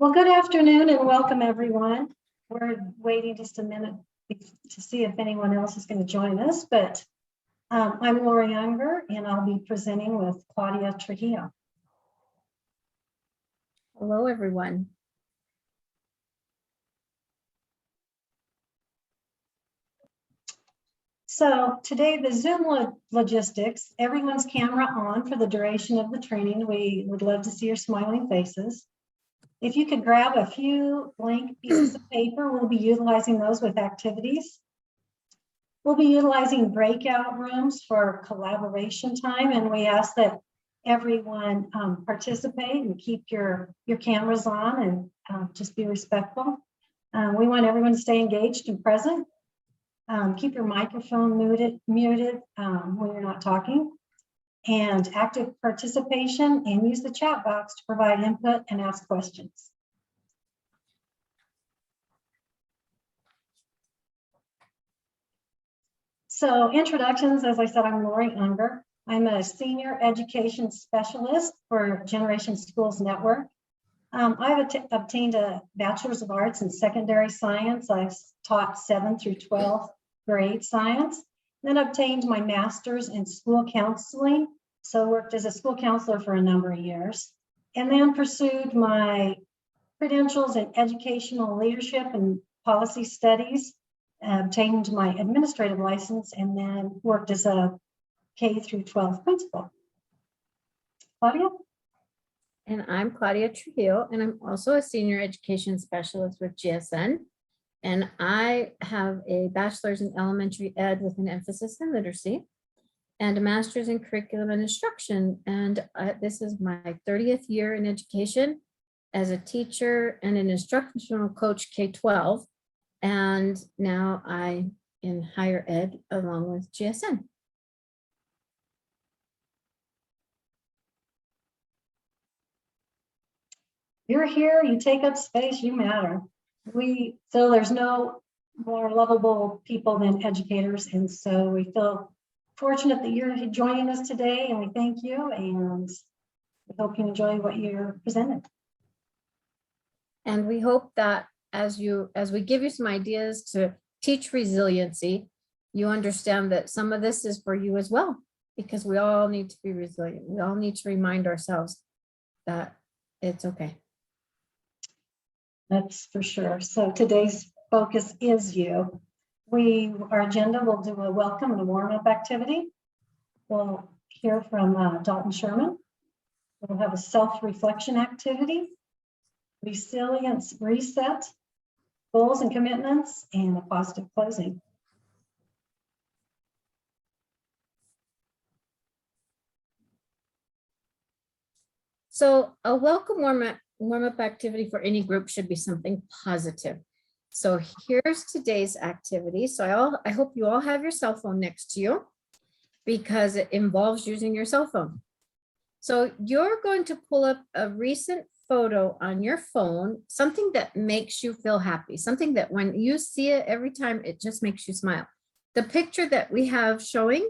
Well, good afternoon and welcome everyone. We're waiting just a minute to see if anyone else is going to join us, but I'm Laurie Unger and I'll be presenting with Claudia Trujillo. Hello, everyone. So today the Zoom logistics, everyone's camera on for the duration of the training. We would love to see your smiling faces. If you could grab a few blank pieces of paper, we'll be utilizing those with activities. We'll be utilizing breakout rooms for collaboration time, and we ask that everyone participate and keep your cameras on and just be respectful. We want everyone to stay engaged and present. Keep your microphone muted when you're not talking, and active participation, and use the chat box to provide input and ask questions. So introductions, as I said, I'm Laurie Unger. I'm a senior education specialist for Generation Schools Network. I've obtained a Bachelor's of Arts in Secondary Science. I've taught 7th through 12th grade science, then obtained my Master's in School Counseling. So worked as a school counselor for a number of years, and then pursued my credentials in educational leadership and policy studies, obtained my administrative license, and then worked as a K through 12 principal. Claudia? And I'm Claudia Trujillo, and I'm also a senior education specialist with GSN. And I have a bachelor's in elementary ed with an emphasis in literacy, and a master's in curriculum and instruction. And this is my 30th year in education as a teacher and an instructional coach K-12. And now I'm in higher ed along with GSN. You're here, you take up space, you matter. So there's no more lovable people than educators. And so we feel fortunate that you're joining us today, and we thank you, and we hope you enjoy what you're presented. And we hope that as we give you some ideas to teach resiliency, you understand that some of this is for you as well, because we all need to be resilient. We all need to remind ourselves that it's okay. That's for sure. So today's focus is you. Our agenda will do a welcome and a warm-up activity. We'll hear from Dalton Sherman. We'll have a self-reflection activity, resilience reset, goals and commitments, and a positive closing. So a welcome warm-up activity for any group should be something positive. So here's today's activity. So I hope you all have your cell phone next to you, because it involves using your cell phone. So you're going to pull up a recent photo on your phone, something that makes you feel happy, something that when you see it every time, it just makes you smile. The picture that we have showing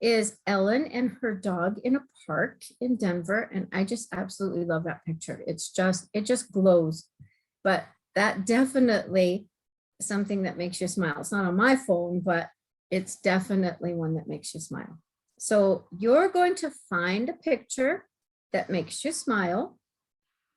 is Ellen and her dog in a park in Denver. And I just absolutely love that picture. It just glows, but that definitely something that makes you smile. It's not on my phone, but it's definitely one that makes you smile. So you're going to find a picture that makes you smile.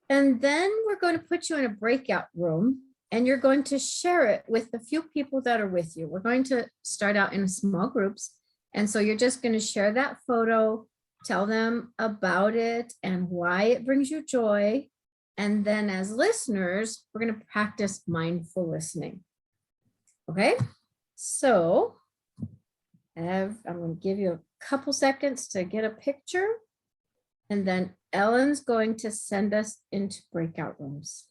And then we're going to put you in a breakout room, and you're going to share it with the few people that are with you. We're going to start out in small groups. And so you're just going to share that photo, tell them about it and why it brings you joy. And then as listeners, we're going to practice mindful listening. Okay, so I'm going to give you a couple seconds to get a picture, and then Ellen's going to send us into breakout rooms.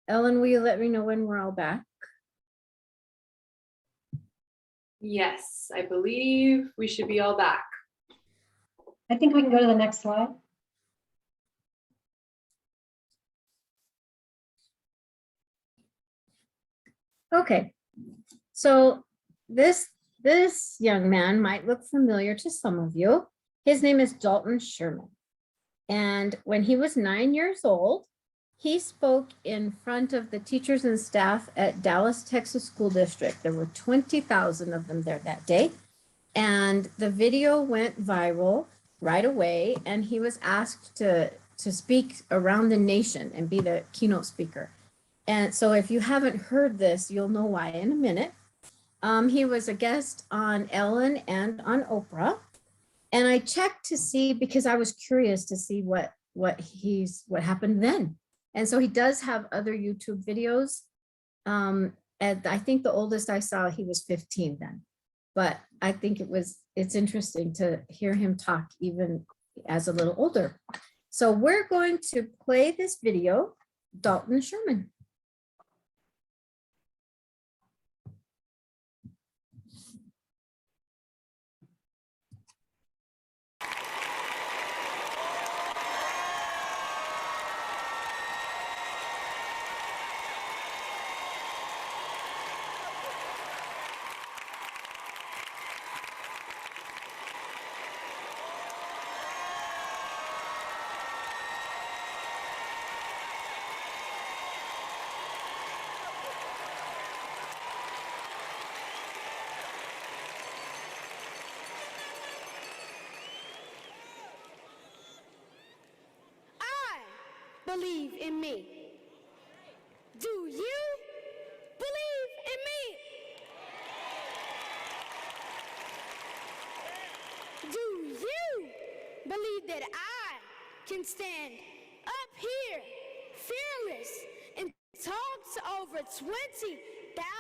Ellen, will you let me know when we're all back? Yes, I believe we should be all back. I think we can go to the next slide. Okay, so this young man might look familiar to some of you. His name is Dalton Sherman. And when he was 9 years old, he spoke in front of the teachers and staff at Dallas, Texas School District. There were 20,000 of them there that day. And the video went viral right away. And he was asked to speak around the nation and be the keynote speaker. And so if you haven't heard this, you'll know why in a minute. He was a guest on Ellen and on Oprah. And I checked to see, because I was curious to see what happened then. And so he does have other YouTube videos. And I think the oldest I saw, he was 15 then. But I think it's interesting to hear him talk even as a little older. So we're going to play this video, Dalton Sherman. Believe in me. Do you believe in me? Do you believe that I can stand up here fearless and talk to over 20,000 of you?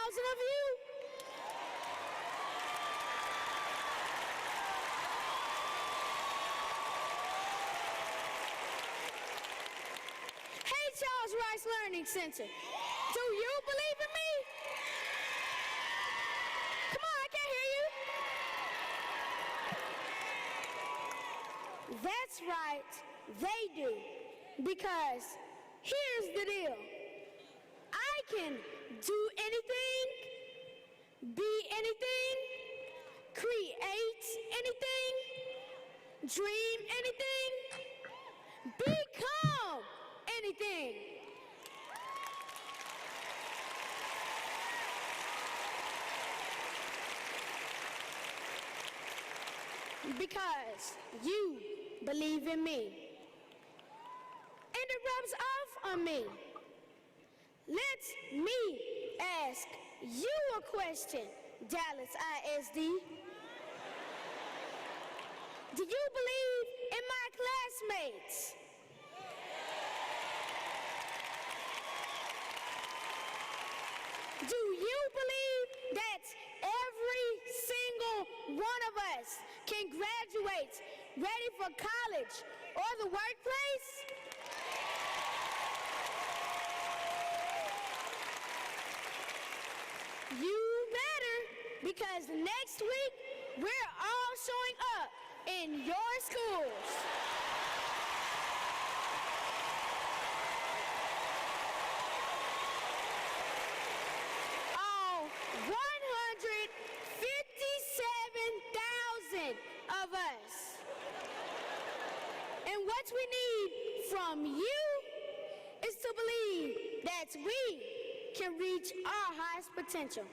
Charles Rice Learning Center. Do you believe in me? Come on, I can't hear you. That's right, they do. Because here's the deal. I can do anything, be anything, create anything, dream anything, become anything. Because you believe in me. And it rubs off on me. Let me ask you a question, Dallas ISD. Do you believe in my classmates? Do you believe that every single one of us can graduate ready for college or the workplace? You better, because next week we're all showing up in your schools. All 157,000 of us. And what we need from you is to believe that we can reach our highest potential.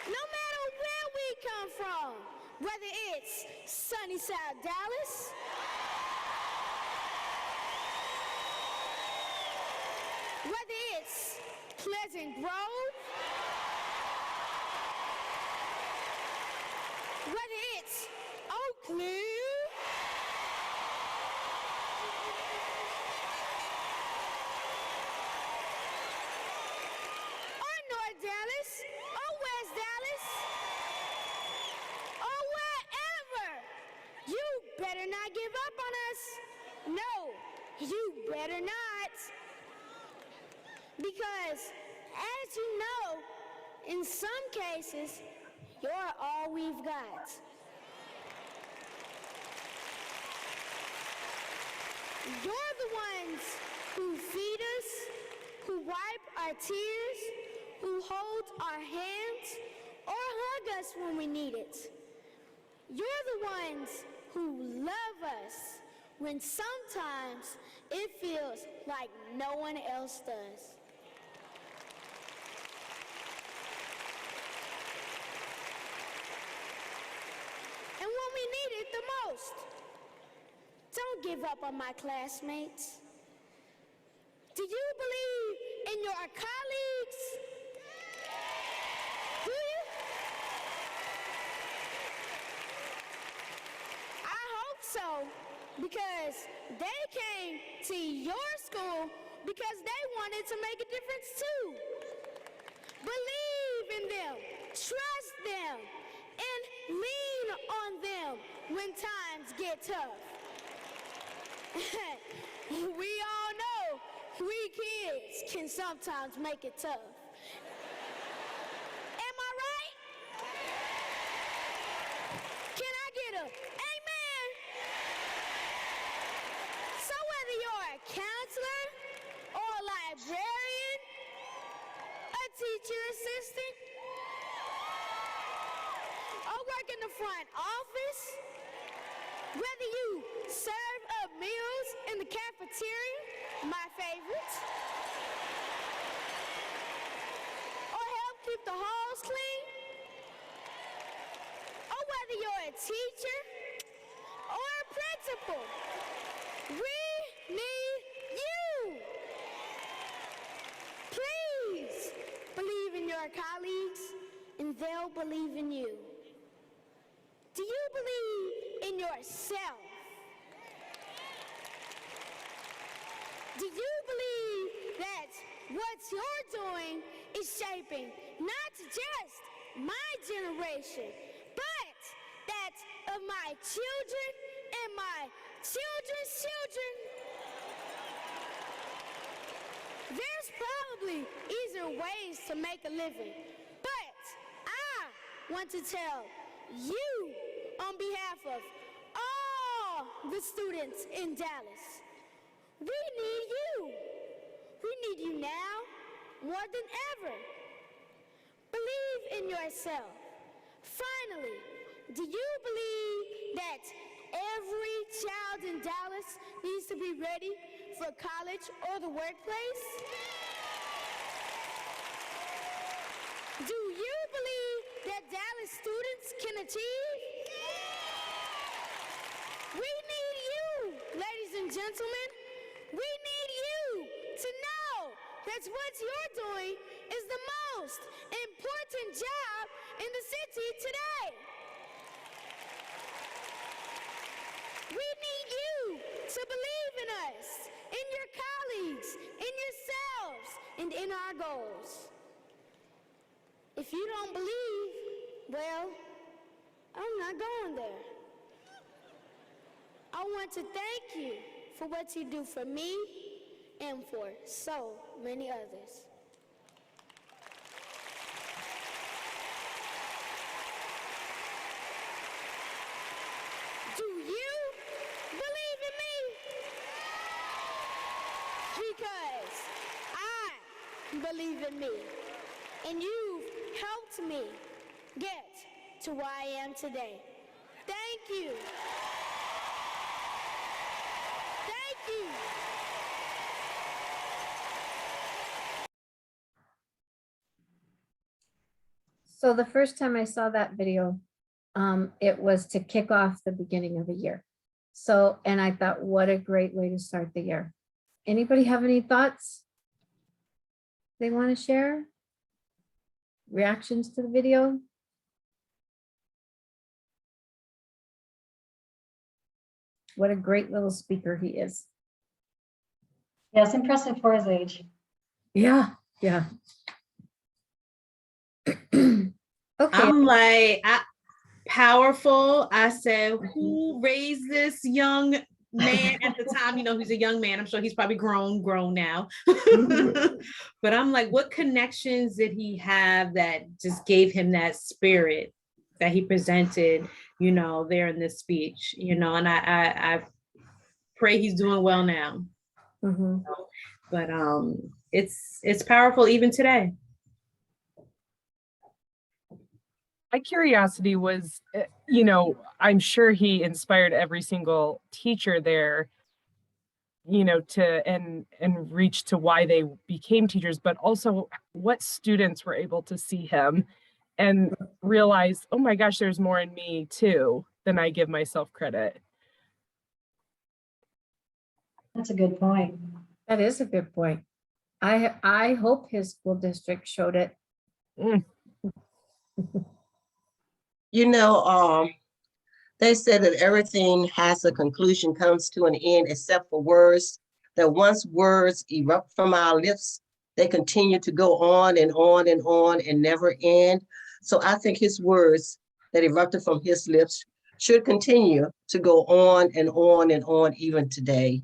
No matter where we come from, whether it's sunny South Dallas, whether it's Pleasant Grove, whether it's Oakland, or North Dallas, or West Dallas, or wherever you better not give up on us. No, you better not. Because as you know, in some cases, you're all we've got. You're the ones who feed us, who wipe our tears, who hold our hands, or hug us when we need it. You're the ones who love us when sometimes it feels like no one else does. And when we need it the most, don't give up on my classmates. Do you believe in your colleagues? Do you? I hope so, because they came to your school because they wanted to make a difference too. Believe in them, trust them, and lean on them when times get tough. We all know we kids can sometimes make it tough. Am I right? Can I get a amen? So whether you're a counselor or a librarian, a teacher assistant, or work in the front office, whether you serve up meals in the cafeteria, my favorite, or help keep the halls clean, or whether you're a teacher or a principal, we need you. Please believe in your colleagues and they'll believe in you. Do you believe in yourself? Do you believe that what you're doing is shaping not just my generation, but that of my children and my children's children? There's probably easier ways to make a living, but I want to tell you on behalf of all the students in Dallas, we need you. We need you now more than ever. Believe in yourself. Finally, do you believe that every child in Dallas needs to be ready for college or the workplace? Do you believe that Dallas students can achieve? We need you, ladies and gentlemen. We need you to know that what you're doing is the most important job in the city today. We need you to believe in us, in your colleagues, in yourselves, and in our goals. If you don't believe, well, I'm not going there. I want to thank you for what you do for me and for so many others. Do you believe in me? Because I believe in me, and you've helped me get to where I am today. Thank you. Thank you. So the first time I saw that video, it was to kick off the beginning of the year. So, and I thought, what a great way to start the year. Anybody have any thoughts they want to share? Reactions to the video? What a great little speaker he is. Yes, impressive for his age. Yeah, yeah. Okay. I'm like, powerful. I said, who raised this young man at the time? You know, he's a young man. I'm sure he's probably grown now. But I'm like, what connections did he have that just gave him that spirit that he presented, you know, there in this speech, you know, and I pray he's doing well now. Mhm. But it's powerful even today. My curiosity was, you know, I'm sure he inspired every single teacher there, you know, to and reach to why they became teachers, but also what students were able to see him and realize, oh my gosh, there's more in me too than I give myself credit. That's a good point. That is a good point. I hope his school district showed it. Mm. You know, they said that everything has a conclusion, comes to an end, except for words. That once words erupt from our lips, they continue to go on and on and on and never end. So I think his words that erupted from his lips should continue to go on and on and on, even today.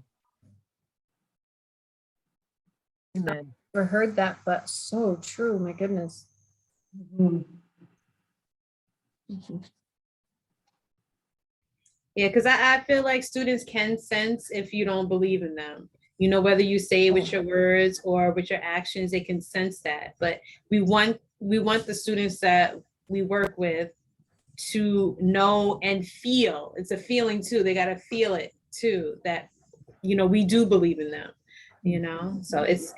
Amen. Never heard that, but so true. My goodness. Mhm. Yeah, because I feel like students can sense if you don't believe in them. You know, whether you say it with your words or with your actions, they can sense that. But we want the students that we work with to know and feel. It's a feeling too. They got to feel it too, that, you know, we do believe in them, you know? So it's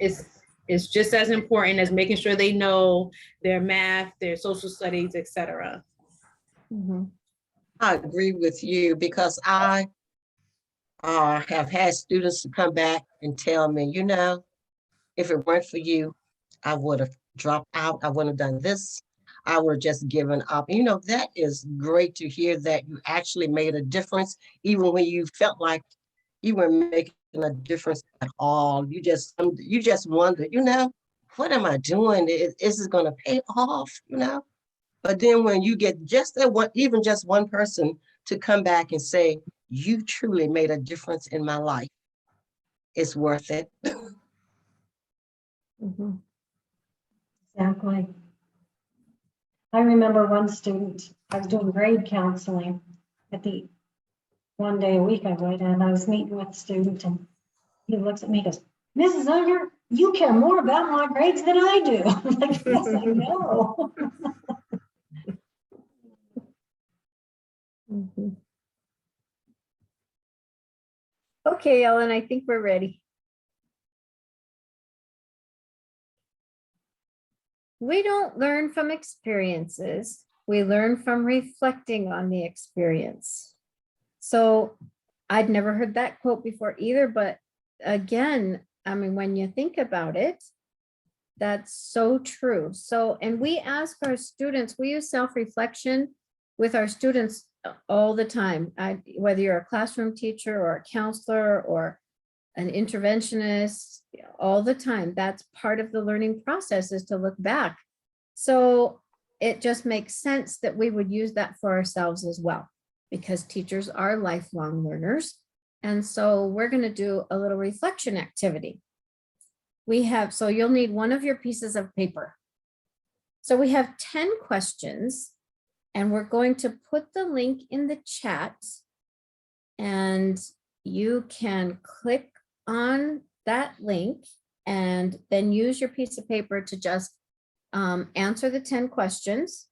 just as important as making sure they know their math, their social studies, etc. Mhm. I agree with you because I have had students to come back and tell me, you know, if it weren't for you, I would have dropped out. I wouldn't have done this. I would have just given up. You know, that is great to hear that you actually made a difference, even when you felt like you weren't making a difference at all. You just wonder, you know, what am I doing? Is this going to pay off? You know, but then when you get just that one, even just one person to come back and say, you truly made a difference in my life, it's worth it. Mhm. Exactly. I remember one student, I was doing grade counseling at the one day a week I would, and I was meeting with a student and he looks at me and goes, Mrs. Unger, you care more about my grades than I do. I'm like, yes, I know. Mhm. Okay, Ellen, I think we're ready. We don't learn from experiences. We learn from reflecting on the experience. So I'd never heard that quote before either, but again, I mean, when you think about it, that's so true. So, and we ask our students, we use self-reflection with our students all the time. Whether you're a classroom teacher or a counselor or an interventionist, all the time. That's part of the learning process, is to look back. So it just makes sense that we would use that for ourselves as well, because teachers are lifelong learners. And so we're going to do a little reflection activity. So you'll need one of your pieces of paper. So we have 10 questions, and we're going to put the link in the chat, and you can click on that link and then use your piece of paper to just answer the 10 questions.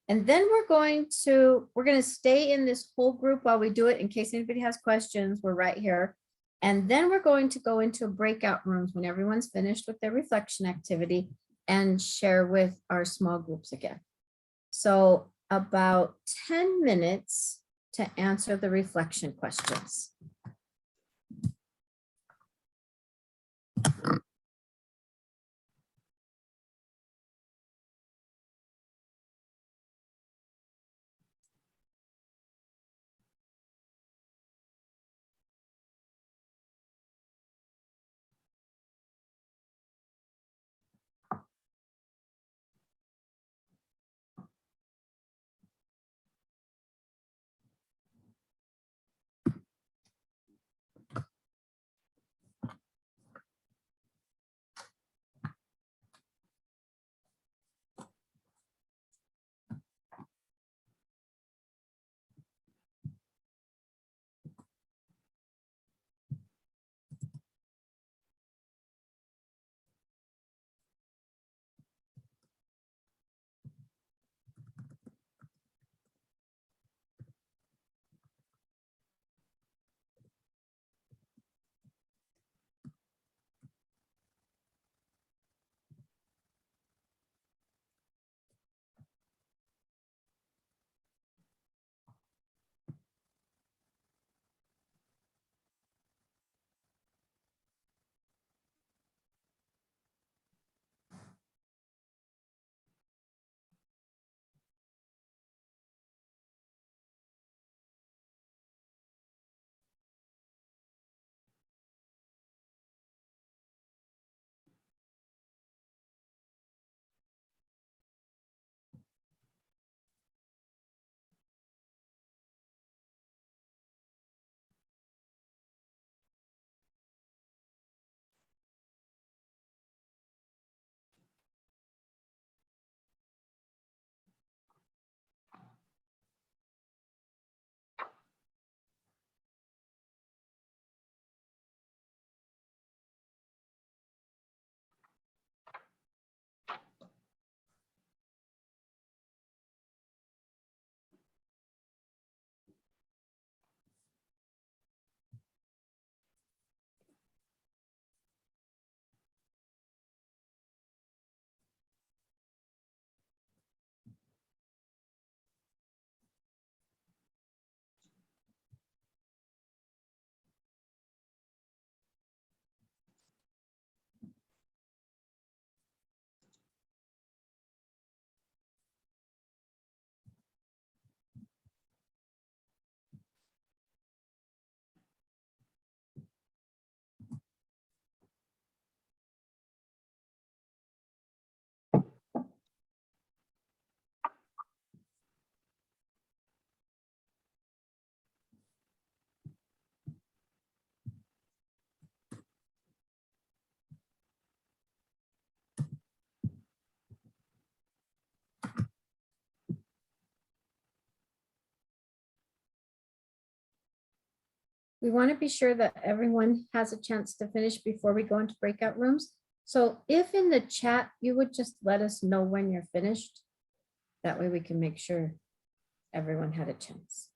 And then we're going to stay in this whole group while we do it. In case anybody has questions, we're right here. And then we're going to go into breakout rooms when everyone's finished with their reflection activity and share with our small groups again. So about 10 minutes to answer the reflection questions. we want to be sure that everyone has a chance to finish before we go into breakout rooms. So if in the chat, you would just let us know when you're finished. That way we can make sure everyone had a chance.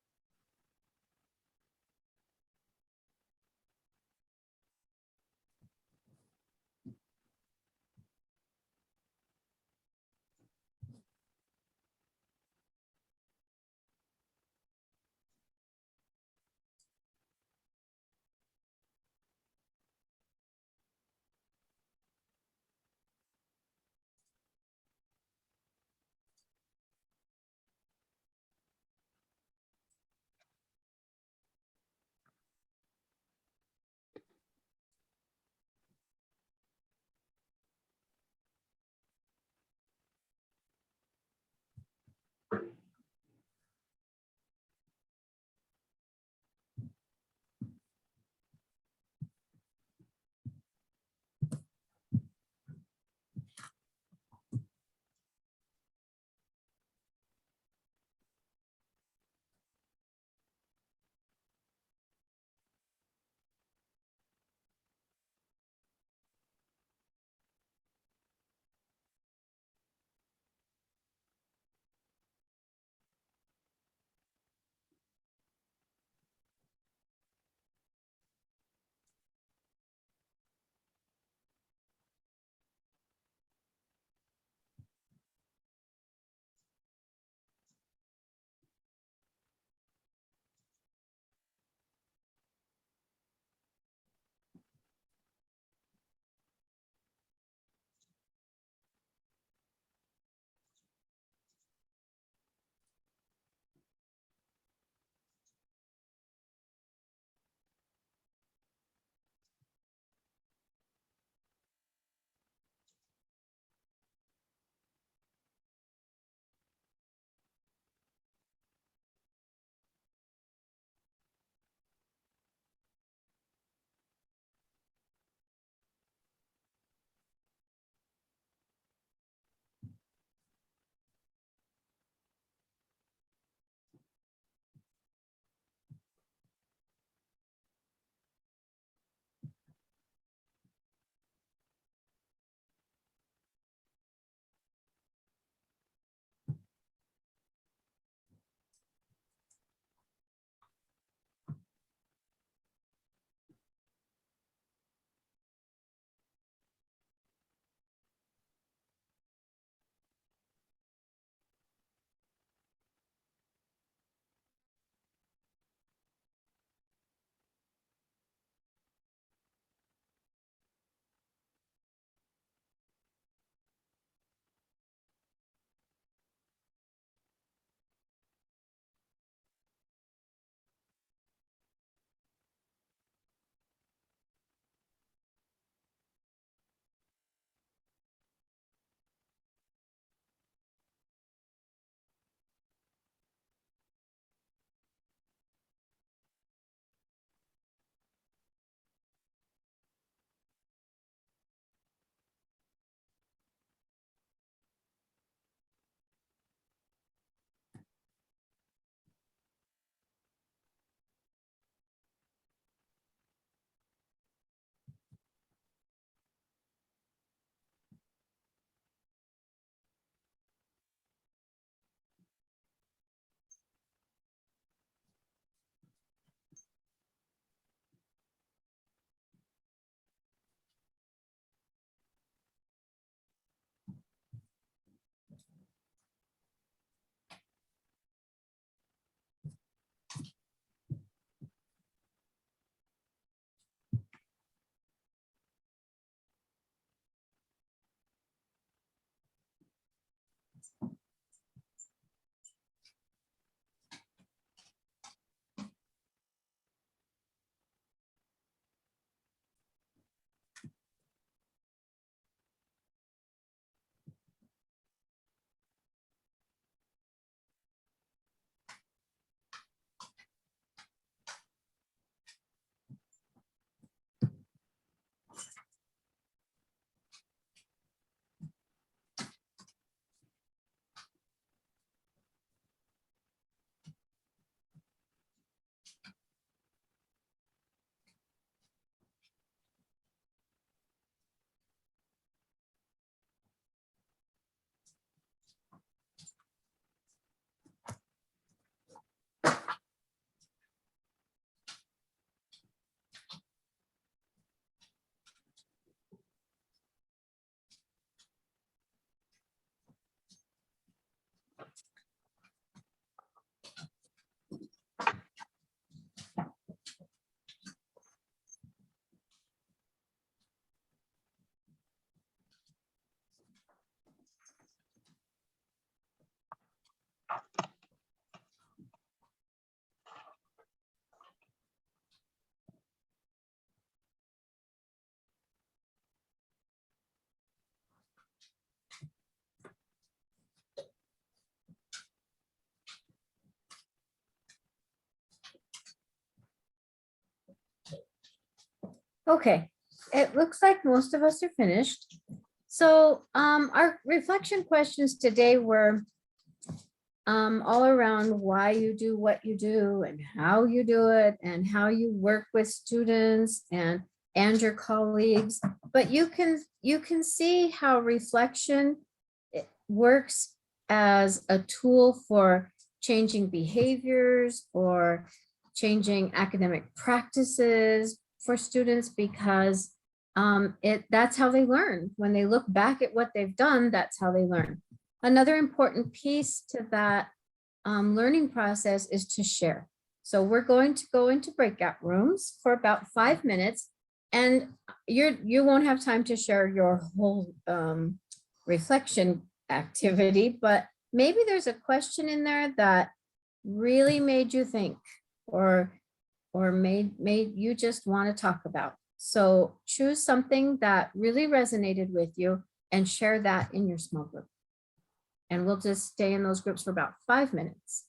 Okay, it looks like most of us are finished. So our reflection questions today were all around why you do what you do and how you do it and how you work with students and your colleagues. But you can see how reflection works as a tool for changing behaviors, for changing academic practices for students, because that's how they learn. When they look back at what they've done, that's how they learn. Another important piece to that learning process is to share. So we're going to go into breakout rooms for about 5 minutes, and you won't have time to share your whole reflection activity, but maybe there's a question in there that really made you think, or made you just want to talk about. So choose something that really resonated with you and share that in your small group. And we'll just stay in those groups for about 5 minutes.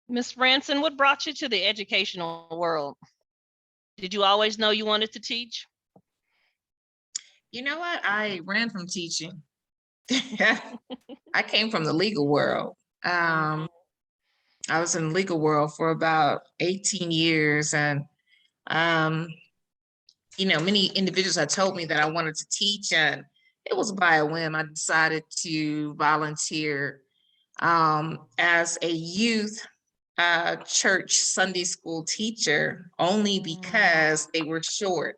Miss Branson, what brought you to the educational world? Did you always know you wanted to teach? You know what? I ran from teaching. I came from the legal world. I was in the legal world for about 18 years, and many individuals had told me that I wanted to teach, and it was by a whim. I decided to volunteer as a youth church Sunday school teacher only because they were short.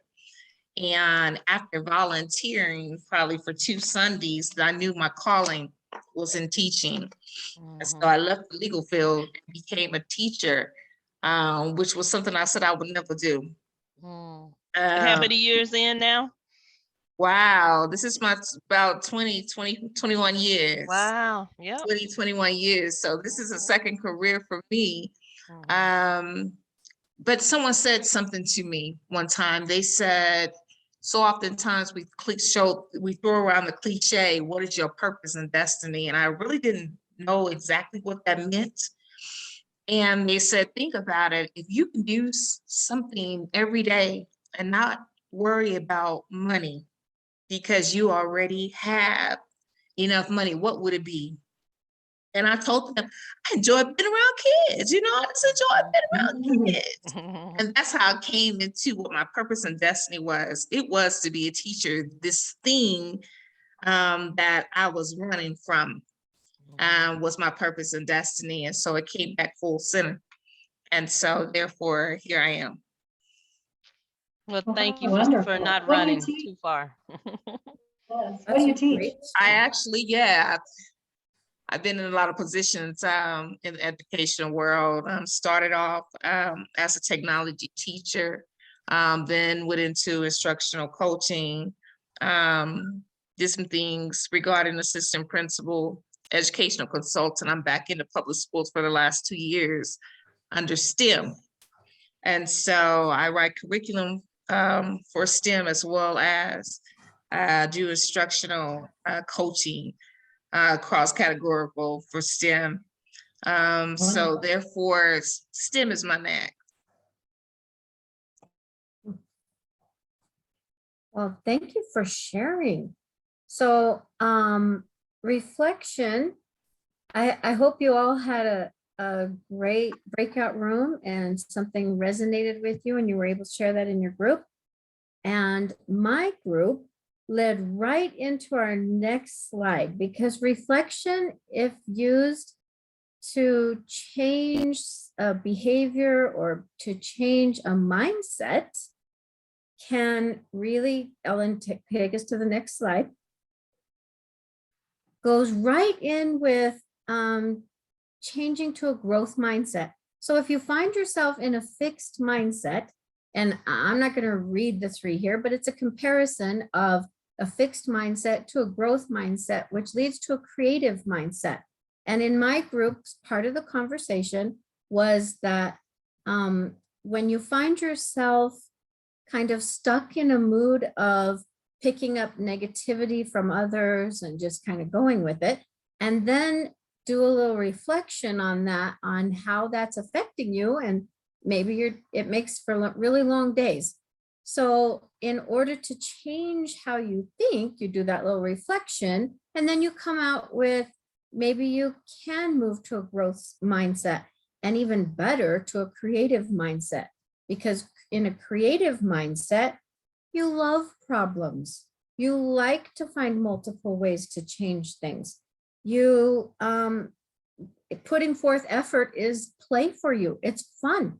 And after volunteering probably for 2 Sundays, I knew my calling was in teaching. And so I left the legal field and became a teacher, which was something I said I would never do. And how many years in now? Wow, this is about 21 years. Wow, yeah. 21 years. So this is a second career for me. But someone said something to me one time. They said, so oftentimes we throw around the cliche, what is your purpose and destiny? And I really didn't know exactly what that meant. And they said, think about it. If you can do something every day and not worry about money because you already have enough money, what would it be? And I told them, I enjoy being around kids. I just enjoy being around kids. And that's how I came into what my purpose and destiny was. It was to be a teacher, this thing that I was running from was my purpose and destiny. And so it came back full center. And so therefore, here I am. Well, thank you Wonderful. for not What do you running teach? too far. Yes. What do you teach? I actually, I've been in a lot of positions in the educational world. Started off as a technology teacher, then went into instructional coaching, did some things regarding assistant principal, educational consultant. I'm back into public schools for the last 2 years under STEM. And so I write curriculum for STEM as well as do instructional coaching, cross-categorical for STEM. So therefore, STEM is my knack. Well, thank you for sharing. So reflection, I hope you all had a great breakout room and something resonated with you and you were able to share that in your group. And my group led right into our next slide because reflection, if used to change a behavior or to change a mindset, can really, Ellen, take us to the next slide, goes right in with changing to a growth mindset. So if you find yourself in a fixed mindset, and I'm not going to read the 3 here, but it's a comparison of a fixed mindset to a growth mindset, which leads to a creative mindset. And in my groups, part of the conversation was that when you find yourself kind of stuck in a mood of picking up negativity from others and just kind of going with it, and then do a little reflection on that, on how that's affecting you, and maybe it makes for really long days. So in order to change how you think, you do that little reflection, and then you come out with, maybe you can move to a growth mindset, and even better, to a creative mindset. Because in a creative mindset, you love problems. You like to find multiple ways to change things. You, putting forth effort is play for you. It's fun.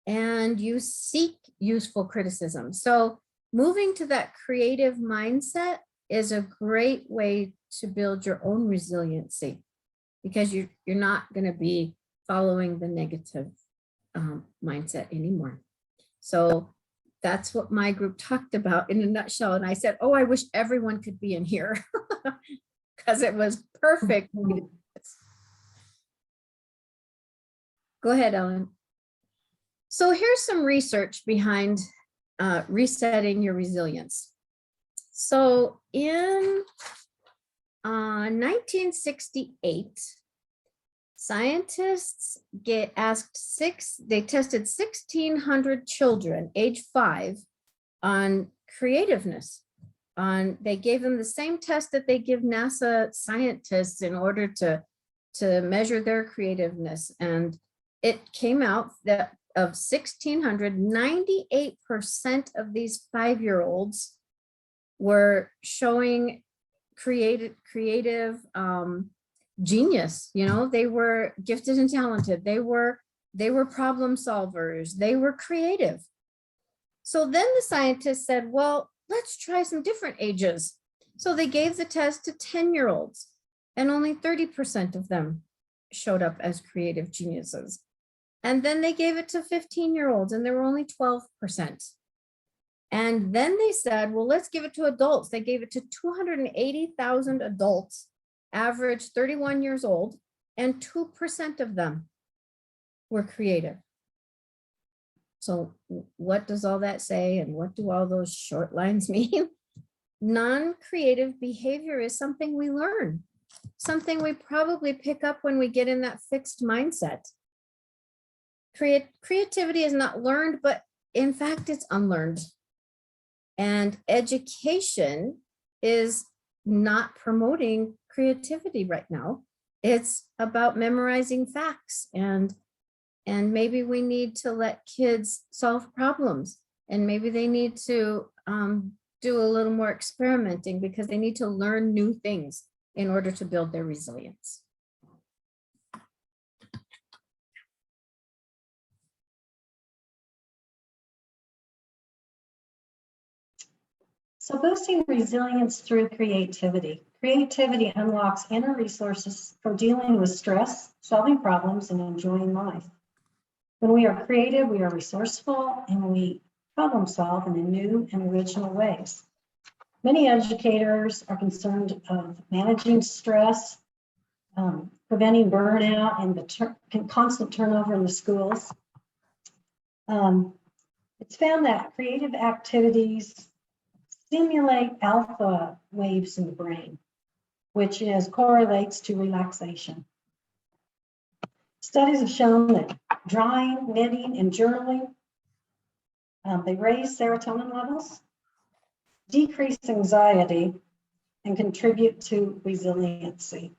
And you seek useful criticism. So moving to that creative mindset is a great way to build your own resiliency, because you're not going to be following the negative mindset anymore. So that's what my group talked about in a nutshell. And I said, oh, I wish everyone could be in here because it was perfect. Go ahead, Ellen. So here's some research behind resetting your resilience. So in 1968, Scientists they tested 1,600 children, age 5, on creativeness. They gave them the same test that they give NASA scientists in order to measure their creativeness. And it came out that of 1,600, 98% of these 5-year-olds were showing creative genius. They were gifted and talented. They were problem solvers. They were creative. So then the scientists said, well, let's try some different ages. So they gave the test to 10-year-olds, and only 30% of them showed up as creative geniuses. And then they gave it to 15-year-olds, and there were only 12%. And then they said, well, let's give it to adults. They gave it to 280,000 adults, average 31 years old, and 2% of them were creative. So what does all that say? And what do all those short lines mean? Non-creative behavior is something we learn, something we probably pick up when we get in that fixed mindset. Creativity is not learned, but in fact, it's unlearned. And education is not promoting creativity right now. It's about memorizing facts, and maybe we need to let kids solve problems, and maybe they need to do a little more experimenting because they need to learn new things in order to build their resilience. So boosting resilience through creativity. Creativity unlocks inner resources for dealing with stress, solving problems, and enjoying life. When we are creative, we are resourceful, and we problem solve in new and original ways. Many educators are concerned of managing stress, preventing burnout, and the constant turnover in the schools. It's found that creative activities stimulate alpha waves in the brain, which correlates to relaxation. Studies have shown that drawing, knitting, and journaling, they raise serotonin levels, decrease anxiety, and contribute to resiliency.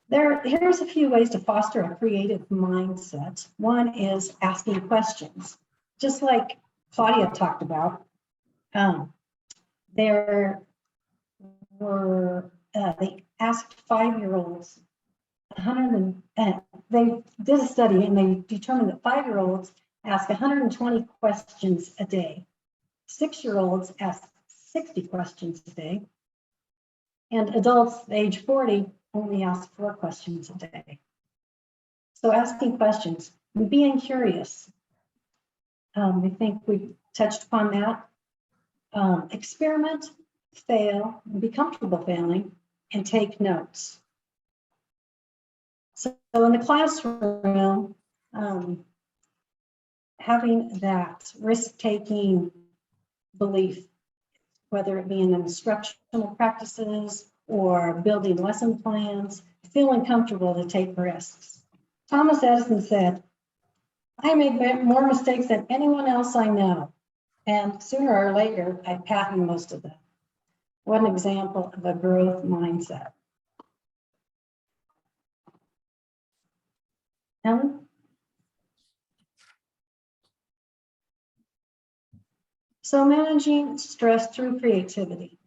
Here's a few ways to foster a creative mindset. One is asking questions. Just like Claudia talked about, they asked 5-year-olds, they did a study and they determined that 5-year-olds ask 120 questions a day. 6-year-olds ask 60 questions a day. And adults age 40 only ask 4 questions a day. So asking questions and being curious. I think we touched upon that. Experiment, fail, and be comfortable failing, and take notes. So in the classroom, having that risk-taking belief, whether it be in instructional practices or building lesson plans, feeling comfortable to take risks. Thomas Edison said, "I made more mistakes than anyone else I know, and sooner or later, I patent most of them." What an example of a growth mindset. Ellen? So managing stress through creativity.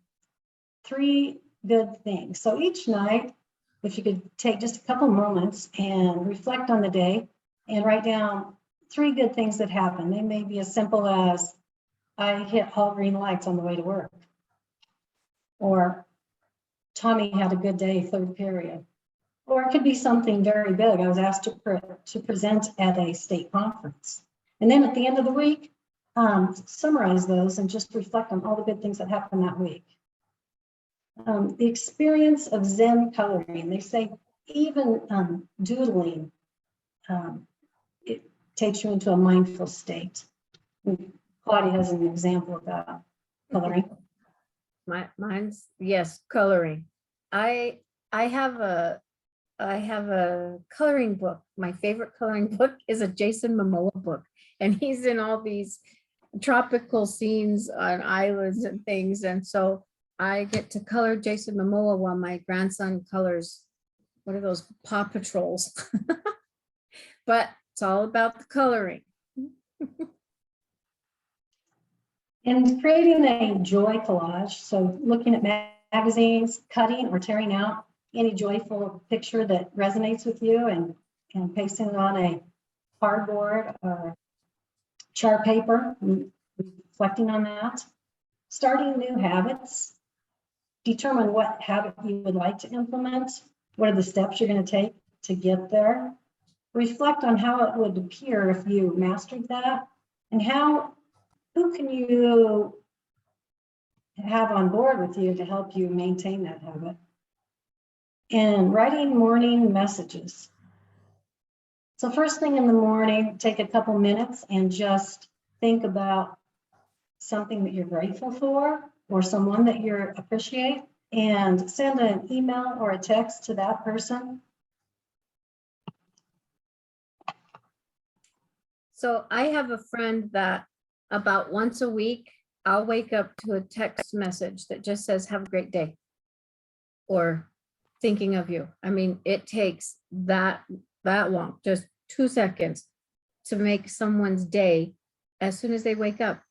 3 good things. So each night, if you could take just a couple moments and reflect on the day and write down 3 good things that happened. They may be as simple as, I hit all green lights on the way to work. Or Tommy had a good day, 3rd period. Or it could be something very big. I was asked to present at a state conference. And then at the end of the week, summarize those and just reflect on all the good things that happened that week. The experience of Zen coloring. They say even doodling, it takes you into a mindful state. Claudia has an example of that, coloring. Mine's, yes, coloring. I have a I have a coloring book. My favorite coloring book is a Jason Momoa book. And he's in all these tropical scenes on islands and things. And so I get to color Jason Momoa while my grandson colors, what are those, Paw Patrols? But it's all about the coloring. And creating a joy collage, so looking at magazines, cutting or tearing out any joyful picture that resonates with you and pasting it on a cardboard or chart paper, and reflecting on that. Starting new habits, determine what habit you would like to implement, what are the steps you're going to take to get there. Reflect on how it would appear if you mastered that, and who can you have on board with you to help you maintain that habit. And writing morning messages. So first thing in the morning, take a couple minutes and just think about something that you're grateful for or someone that you appreciate, and send an email or a text to that person. So I have a friend that about once a week, I'll wake up to a text message that just says, have a great day, or thinking of you. I mean, it takes that long, just 2 seconds to make someone's day as soon as they wake up,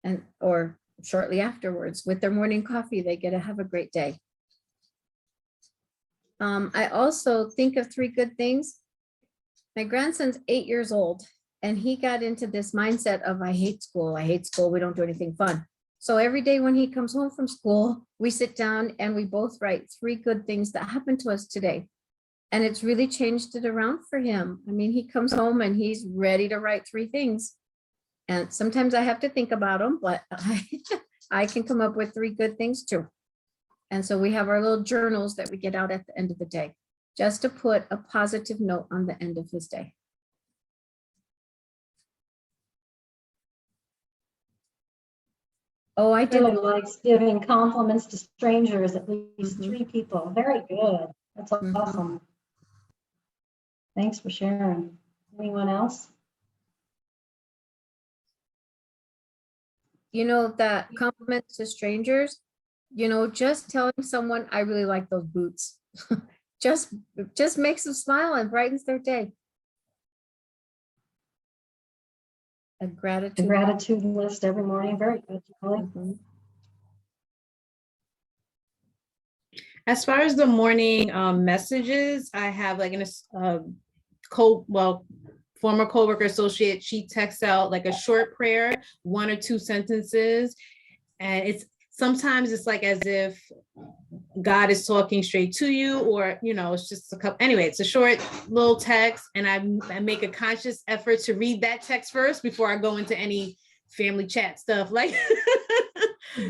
and or shortly afterwards with their morning coffee, they get to have a great day. I also think of 3 good things. My grandson's 8 years old, and he got into this mindset of, I hate school, we don't do anything fun. So every day when he comes home from school, we sit down and we both write 3 good things that happened to us today. And it's really changed it around for him. I mean, he comes home and he's ready to write 3 things. And sometimes I have to think about them, but I can come up with 3 good things too. And so we have our little journals that we get out at the end of the day, just to put a positive note on the end of his day. Oh, I did. Really likes giving compliments to strangers, at least 3 people. Very good. That's awesome. Thanks for sharing. Anyone else? You know, that compliments to strangers, you know, just telling someone, I really like those boots, just makes them smile and brightens their day. A gratitude list every morning. Very good, Julie. As far as the morning messages, I have like former coworker associate, she texts out like a short prayer, 1 or 2 sentences. And sometimes it's like as if God is talking straight to you, or, you know, it's just a couple, anyway, it's a short little text. And I make a conscious effort to read that text first before I go into any family chat stuff. Like,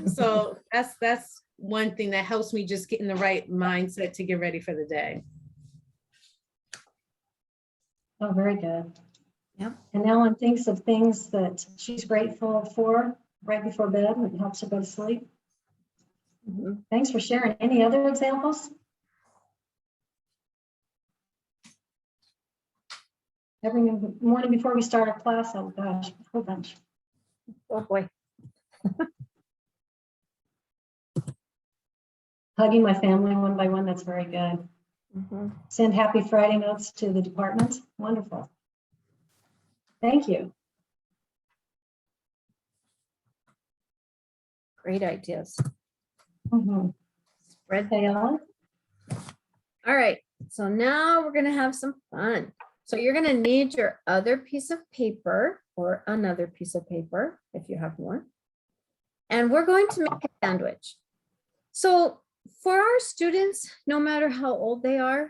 so that's one thing that helps me just get in the right mindset to get ready for the day. Oh, very good. Yep. And Ellen thinks of things that she's grateful for right before bed, and it helps her go to sleep. Thanks for sharing. Any other examples? Every morning before we start our class, oh gosh, a whole bunch. Oh boy. Hugging my family one by one, that's very good. Send happy Friday notes to the department. Wonderful. Thank you. Great ideas. Spread the Ellen. All right, so now we're gonna have some fun. So you're gonna need your other piece of paper or another piece of paper if you have one. And we're going to make a sandwich. So for our students, no matter how old they are,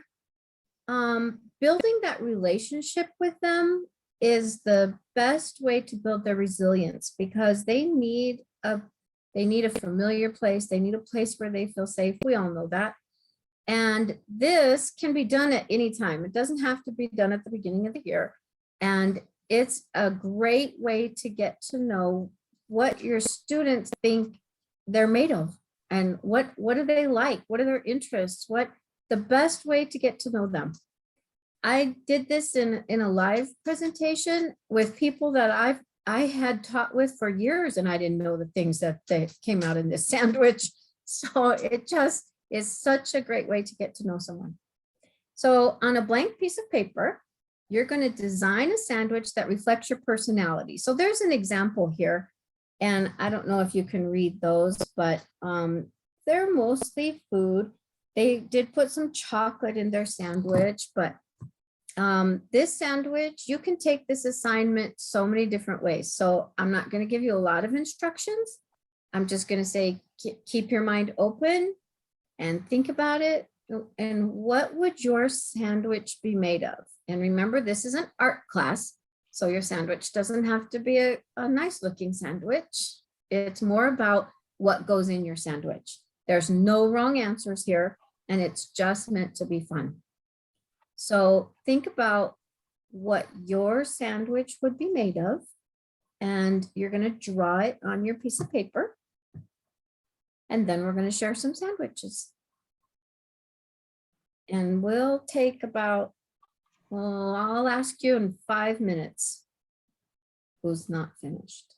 building that relationship with them is the best way to build their resilience, because they need a familiar place. They need a place where they feel safe. We all know that. And this can be done at any time. It doesn't have to be done at the beginning of the year. And it's a great way to get to know what your students think they're made of, and what do they like? What are their interests? What the best way to get to know them. I did this in a live presentation with people that I had taught with for years, and I didn't know the things that they came out in this sandwich. So it just is such a great way to get to know someone. So on a blank piece of paper, you're going to design a sandwich that reflects your personality. So there's an example here, and I don't know if you can read those, but they're mostly food. They did put some chocolate in their sandwich, but this sandwich, you can take this assignment so many different ways. So I'm not going to give you a lot of instructions. I'm just going to say, keep your mind open and think about it. And what would your sandwich be made of? And remember, this is an art class, so your sandwich doesn't have to be a nice looking sandwich. It's more about what goes in your sandwich. There's no wrong answers here, and it's just meant to be fun. So think about what your sandwich would be made of, and you're going to draw it on your piece of paper. And then we're going to share some sandwiches. And we'll take about, well, I'll ask you in 5 minutes who's not finished.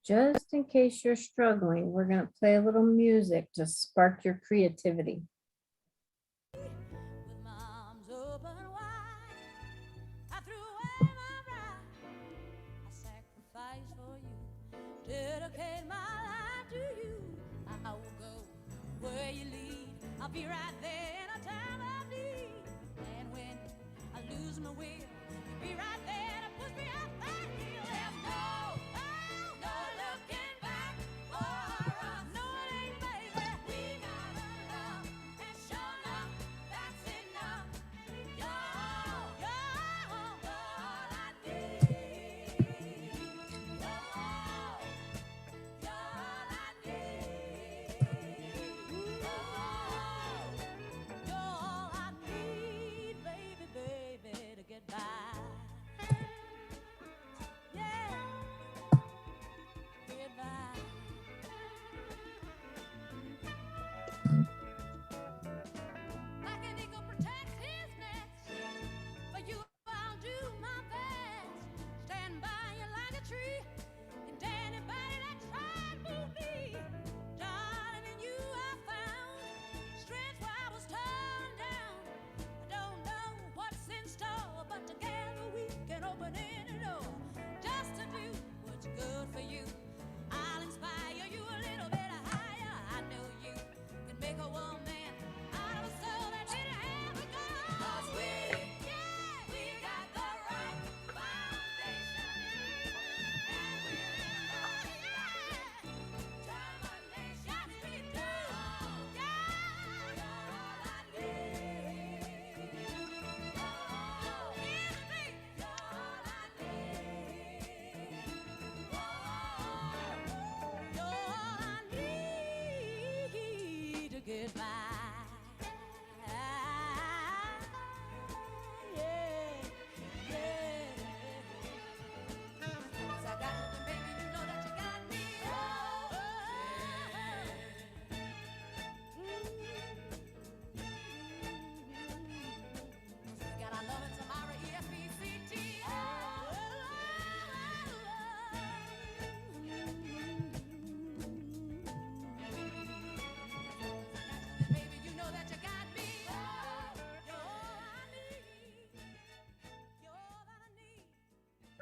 Just in case you're struggling, we're going to play a little music to spark your creativity. With my arms open wide, I threw away my pride. I sacrificed for you, dedicate my life to you. I will go where you lead. I'll be right there in a time of need. And when I lose my will, you'll be right there to push me up that hill. There's no looking back for us. No, it ain't, baby. We got a love, and sure enough, that's enough. You're all I need. You're all I need.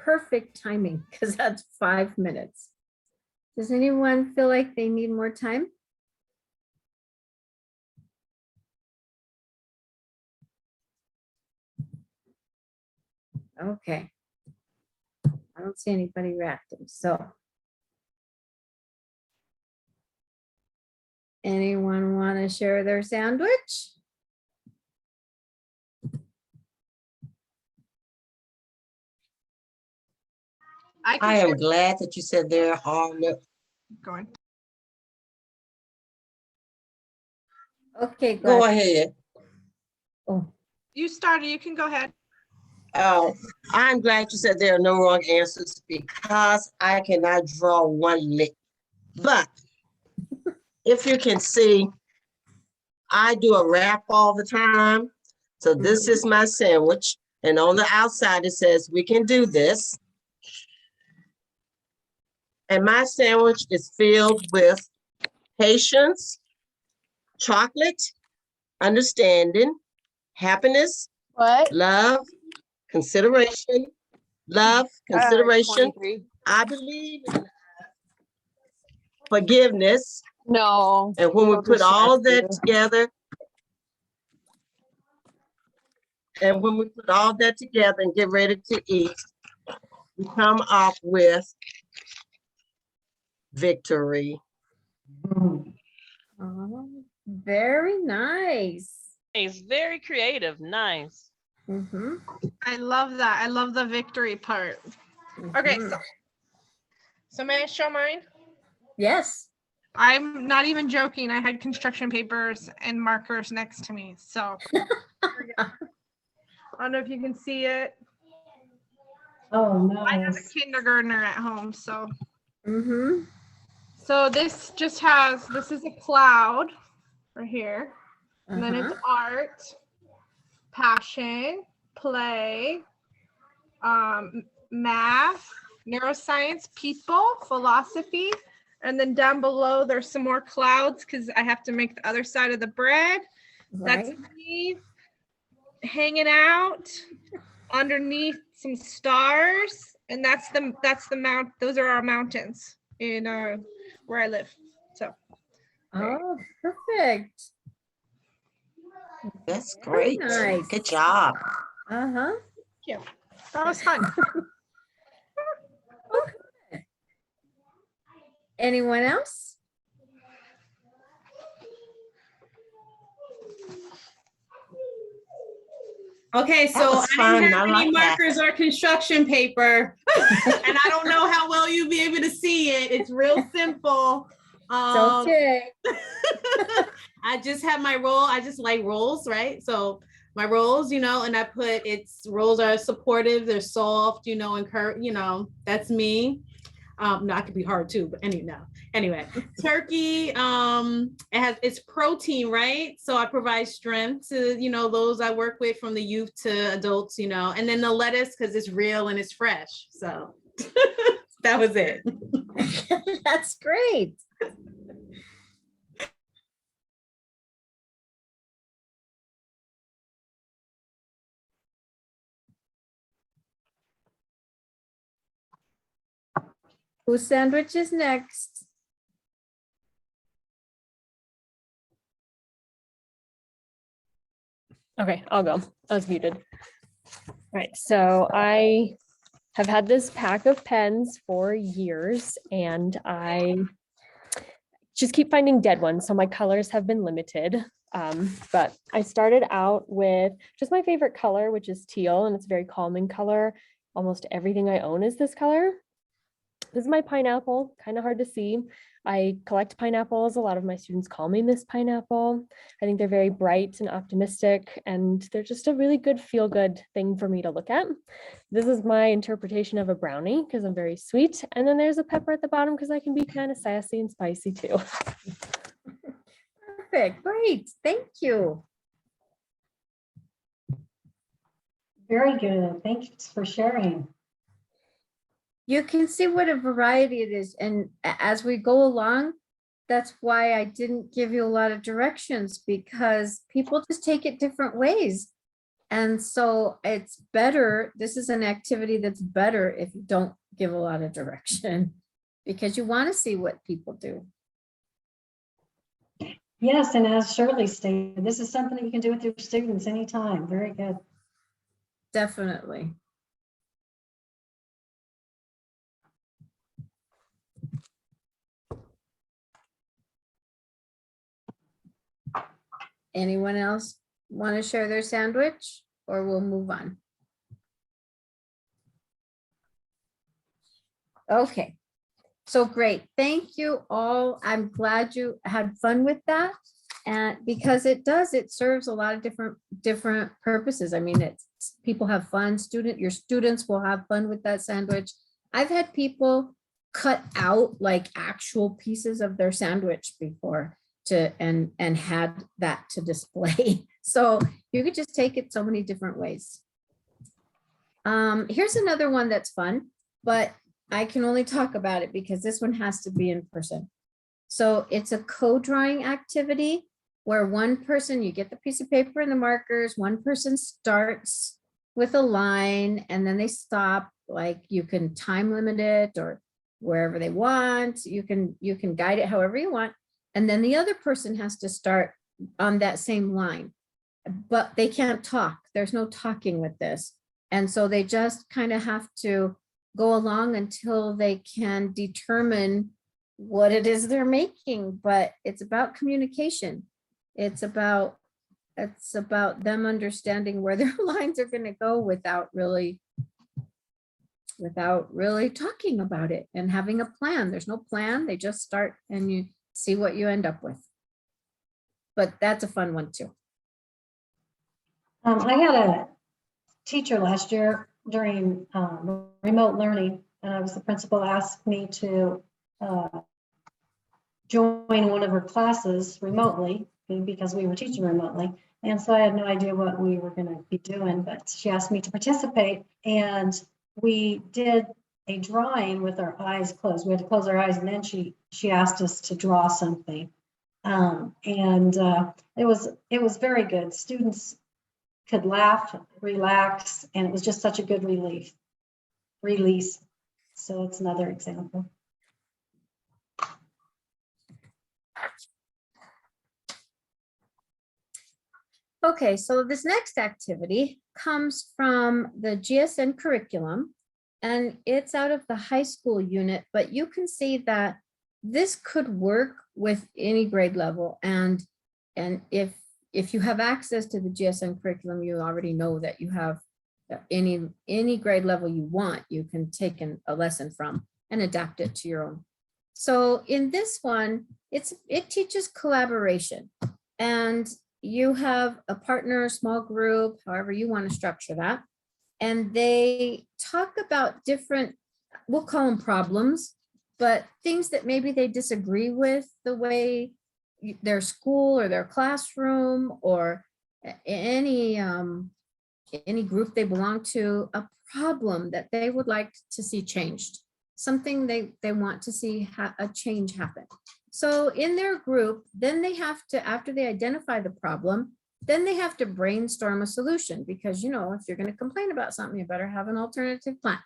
perfect timing because that's 5 minutes. Does anyone feel like they need more time? Okay. I don't see anybody reacting, so. Anyone want to share their sandwich? I am glad that you said there are no, Going. Okay, go Gladys. ahead. Oh, You started, you can go ahead. I'm glad you said there are no wrong answers because I cannot draw one lick. But if you can see, I do a wrap all the time. So this is my sandwich. And on the outside, it says, we can do this. And my sandwich is filled with patience, chocolate, understanding, happiness, What? love, consideration, consideration. 23. I believe in forgiveness. No. And when we Those are put all snacks, that too. together, and get ready to eat, we come up with victory. oh, very nice. It's very creative. Nice. Mhm, I love that. I love the victory part. Okay, mhm. so may I show mine? Yes. I'm not even joking. I had construction papers and markers next to me. So I don't know if you can see it. Oh, I have nice. a kindergartner at home, so. Mm-hmm. So this just has, this is a cloud right here. And then it's art, passion, play, math, neuroscience, people, philosophy. And then down below, there's some more clouds because I have to make the other side of the bread. That's Right. me hanging out underneath some stars. And that's the mount, those are our mountains in where I live. So Oh, perfect. That's Very great. nice. Good job. Uh-huh. yeah, that was fun. Okay. Anyone else? Okay, That so was I fun. didn't have I any like that. markers or construction paper. And I don't know how well you'll be able to see it. It's real simple. It's okay. I just have my roll. I just like rolls, right? So my rolls, and I put rolls are supportive, they're soft, that's me. No, I could be hard too, but anyway, turkey, it's protein, right? So I provide strength to, those I work with from the youth to adults, and then the lettuce, because it's real and it's fresh. So that was it. That's great. Whose sandwich is next? Okay, I'll go. I was muted. All right, so I have had this pack of pens for years and I just keep finding dead ones. So my colors have been limited. But I started out with just my favorite color, which is teal, and it's a very calming color. Almost everything I own is this color. This is my pineapple, kind of hard to see. I collect pineapples. A lot of my students call me Miss Pineapple. I think they're very bright and optimistic, and they're just a really good feel-good thing for me to look at. This is my interpretation of a brownie because I'm very sweet. And then there's a pepper at the bottom because I can be kind of sassy and spicy too. Perfect. Great. Thank you. Very good. Thanks for sharing. You can see what a variety it is. And as we go along, that's why I didn't give you a lot of directions, because people just take it different ways. And so it's better, this is an activity that's better if you don't give a lot of direction because you want to see what people do. Yes, and as Shirley stated, this is something that you can do with your students anytime. Very good. Definitely. Anyone else want to share their sandwich or we'll move on? Okay, so great. Thank you all. I'm glad you had fun with that. And because it serves a lot of different purposes. I mean, it's people have fun, your students will have fun with that sandwich. I've had people cut out like actual pieces of their sandwich before and had that to display. So you could just take it so many different ways. Here's another one that's fun, but I can only talk about it because this one has to be in person. So it's a co-drawing activity where one person, you get the piece of paper and the markers, one person starts with a line and then they stop, like you can time limit it or wherever they want. You can guide it however you want. And then the other person has to start on that same line, but they can't talk. There's no talking with this. And so they just kind of have to go along until they can determine what it is they're making, but it's about communication. It's about them understanding where their lines are going to go without really talking about it and having a plan. There's no plan. They just start and you see what you end up with. But that's a fun one too. I had a teacher last year during remote learning, and I was the principal, asked me to join one of her classes remotely because we were teaching remotely. And so I had no idea what we were going to be doing, but she asked me to participate. And we did a drawing with our eyes closed. We had to close our eyes, and then she asked us to draw something. It was very good. Students could laugh, relax, and it was just such a good release. So it's another example. Okay, so this next activity comes from the GSN curriculum, and it's out of the high school unit, but you can see that this could work with any grade level. And if you have access to the GSN curriculum, you already know that you have any grade level you want, you can take a lesson from and adapt it to your own. So in this one, it teaches collaboration, and you have a partner, small group, however you want to structure that. And they talk about different, we'll call them problems, but things that maybe they disagree with the way their school or their classroom or any group they belong to, a problem that they would like to see changed, something they want to see a change happen. So in their group, then they have to, after they identify the problem, then they have to brainstorm a solution, because, you know, if you're going to complain about something, you better have an alternative plan.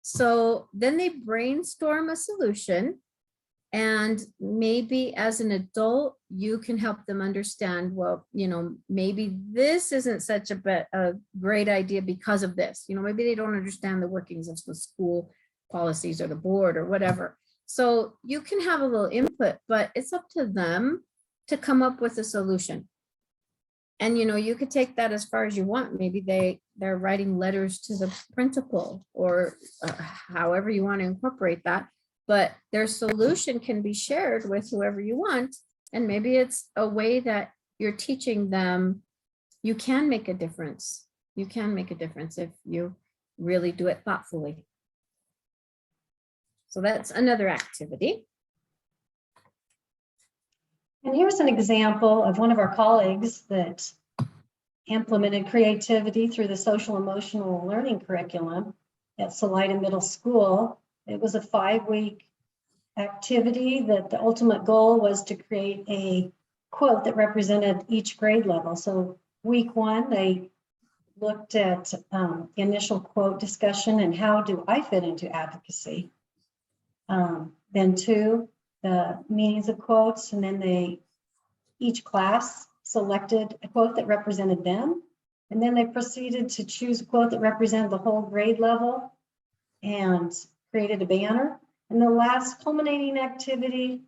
So then they brainstorm a solution, and maybe as an adult, you can help them understand, well, you know, maybe this isn't such a great idea because of this. You know, maybe they don't understand the workings of the school policies or the board or whatever. So you can have a little input, but it's up to them to come up with a solution. And, you know, you could take that as far as you want. Maybe they're writing letters to the principal, or however you want to incorporate that. But their solution can be shared with whoever you want. And maybe it's a way that you're teaching them you can make a difference. You can make a difference if you really do it thoughtfully. So that's another activity. And here's an example of one of our colleagues that implemented creativity through the social emotional learning curriculum at Salida Middle School. It was a 5-week activity that the ultimate goal was to create a quote that represented each grade level. So week 1, they looked at initial quote discussion and how do I fit into advocacy. Then 2, the meanings of quotes, and then each class selected a quote that represented them. And then they proceeded to choose a quote that represented the whole grade level and created a banner. And the last culminating activity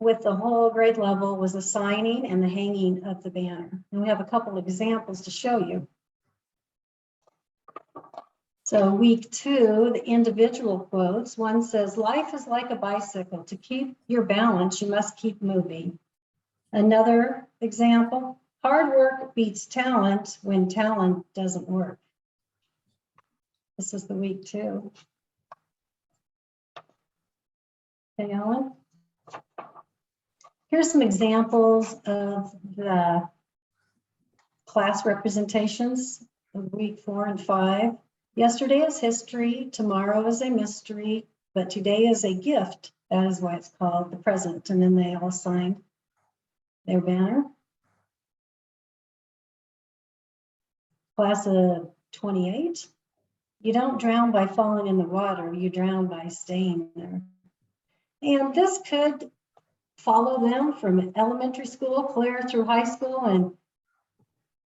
with the whole grade level was the signing and the hanging of the banner. And we have a couple examples to show you. So week 2, the individual quotes. One says, life is like a bicycle. To keep your balance, you must keep moving. Another example, hard work beats talent when talent doesn't work. This is the week 2. Okay, Ellen. Here's some examples of the class representations of week 4 and 5. Yesterday is history, tomorrow is a mystery, but today is a gift. That is why it's called the present. And then they all signed their banner. Class of 28. You don't drown by falling in the water, you drown by staying there. And this could follow them from elementary school clear through high school and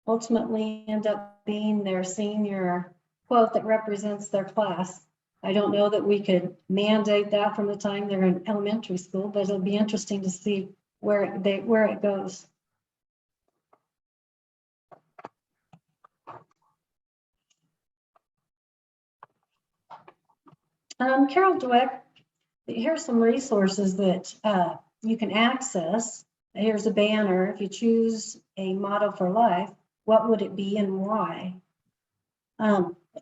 ultimately end up being their senior quote that represents their class. I don't know that we could mandate that from the time they're in elementary school, but it'll be interesting to see where it goes. Carol Dweck, here's some resources that you can access. Here's a banner. If you choose a motto for life, what would it be and why?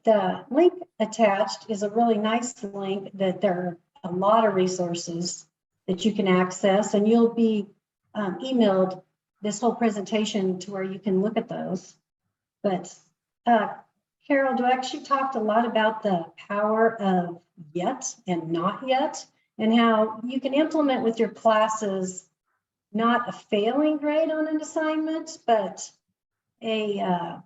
The link attached is a really nice link that there are a lot of resources that you can access, and you'll be emailed this whole presentation to where you can look at those. But Carol Dweck, she talked a lot about the power of yet and not yet, and how you can implement with your classes not a failing grade on an assignment, but a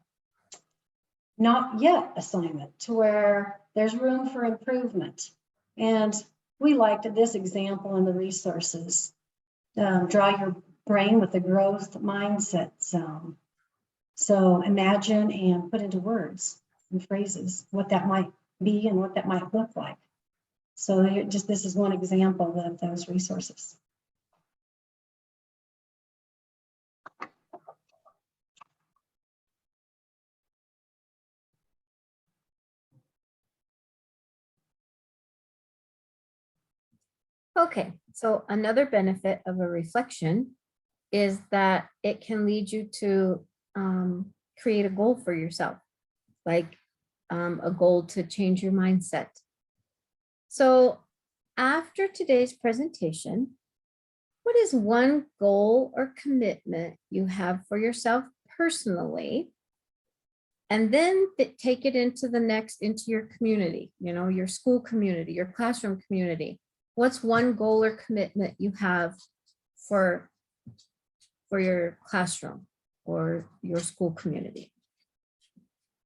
not yet assignment to where there's room for improvement. And we liked this example in the resources. Draw your brain with the growth mindset zone. So imagine and put into words and phrases what that might be and what that might look like. So this is one example of those resources. Okay, so another benefit of a reflection is that it can lead you to create a goal for yourself, like a goal to change your mindset. So after today's presentation, what is one goal or commitment you have for yourself personally? And then take it into your community, your school community, your classroom community. What's one goal or commitment you have for your classroom or your school community?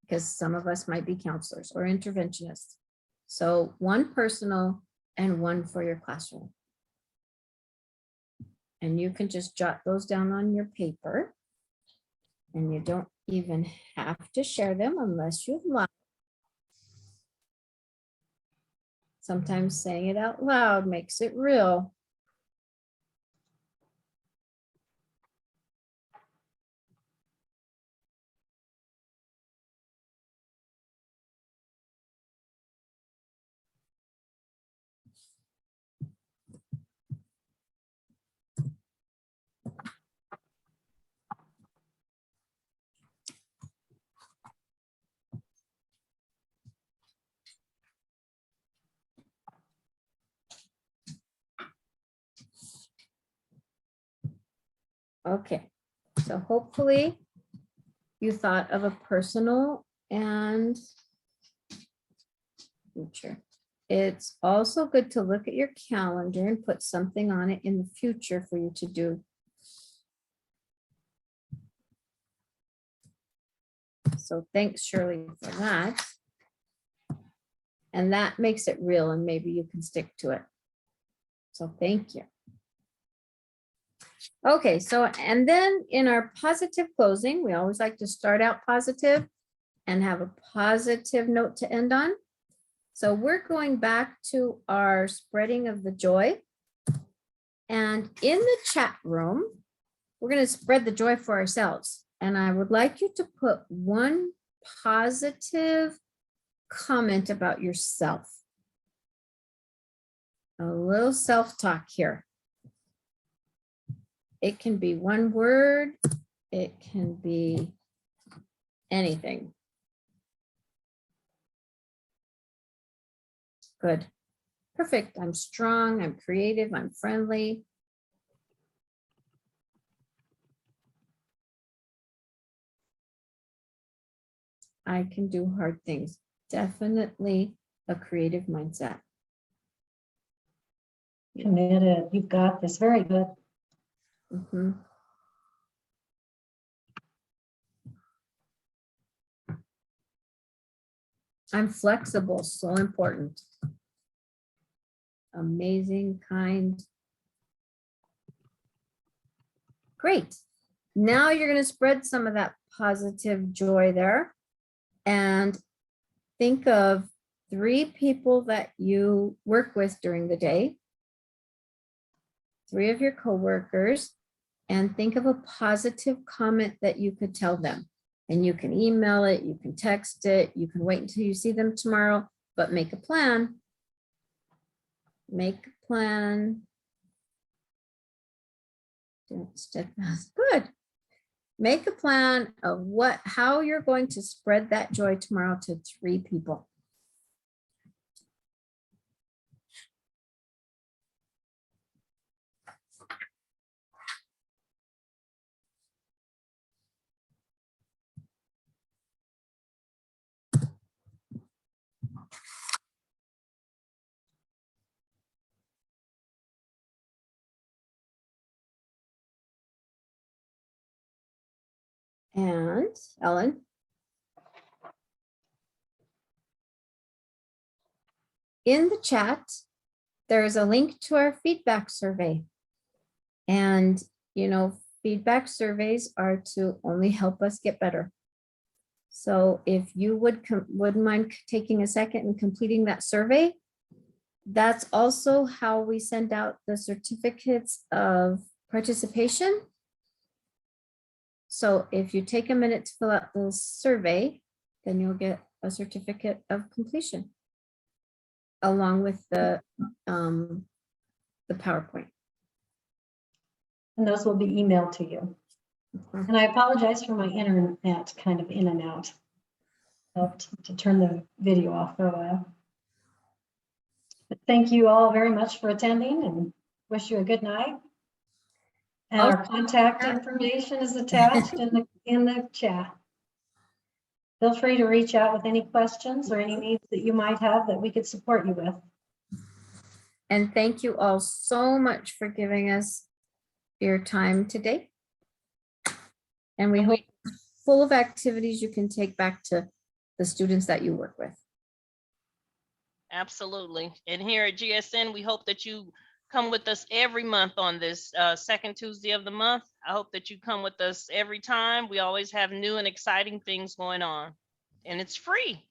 Because some of us might be counselors or interventionists. So one personal and one for your classroom. And you can just jot those down on your paper. And you don't even have to share them unless you'd like. Sometimes saying it out loud makes it real. Okay, so hopefully you thought of a personal and future. It's also good to look at your calendar and put something on it in the future for you to do. So thanks, Shirley, for that. And that makes it real, and maybe you can stick to it. So thank you. Okay, so, and then in our positive closing, we always like to start out positive and have a positive note to end on. So we're going back to our spreading of the joy. And in the chat room, we're going to spread the joy for ourselves. And I would like you to put one positive comment about yourself. A little self-talk here. It can be one word. It can be anything. Good. Perfect. I'm strong. I'm creative. I'm friendly. I can do hard things. Definitely a creative mindset. Committed. You've got this. Very good. Mhm. I'm flexible, so important. Amazing, kind. Great. Now you're going to spread some of that positive joy there and think of 3 people that you work with during the day, 3 of your coworkers, and think of a positive comment that you could tell them. And you can email it, you can text it, you can wait until you see them tomorrow, but make a plan. Make a plan. Good. Make a plan of how you're going to spread that joy tomorrow to 3 people. And Ellen. In the chat, there is a link to our feedback survey. And, you know, feedback surveys are to only help us get better. So if you wouldn't mind taking a second and completing that survey, that's also how we send out the certificates of participation. So if you take a minute to fill out the survey, then you'll get a certificate of completion along with the PowerPoint. And those will be emailed to you. And I apologize for my internet kind of in and out. Helped to turn the video off for a while. But thank you all very much for attending and wish you a good night. And our contact information is attached in the chat. Feel free to reach out with any questions or any needs that you might have that we could support you with. And thank you all so much for giving us your time today. And we hope full of activities you can take back to the students that you work with. Absolutely. And here at GSN, we hope that you come with us every month on this second Tuesday of the month. I hope that you come with us every time. We always have new and exciting things going on, and it's free.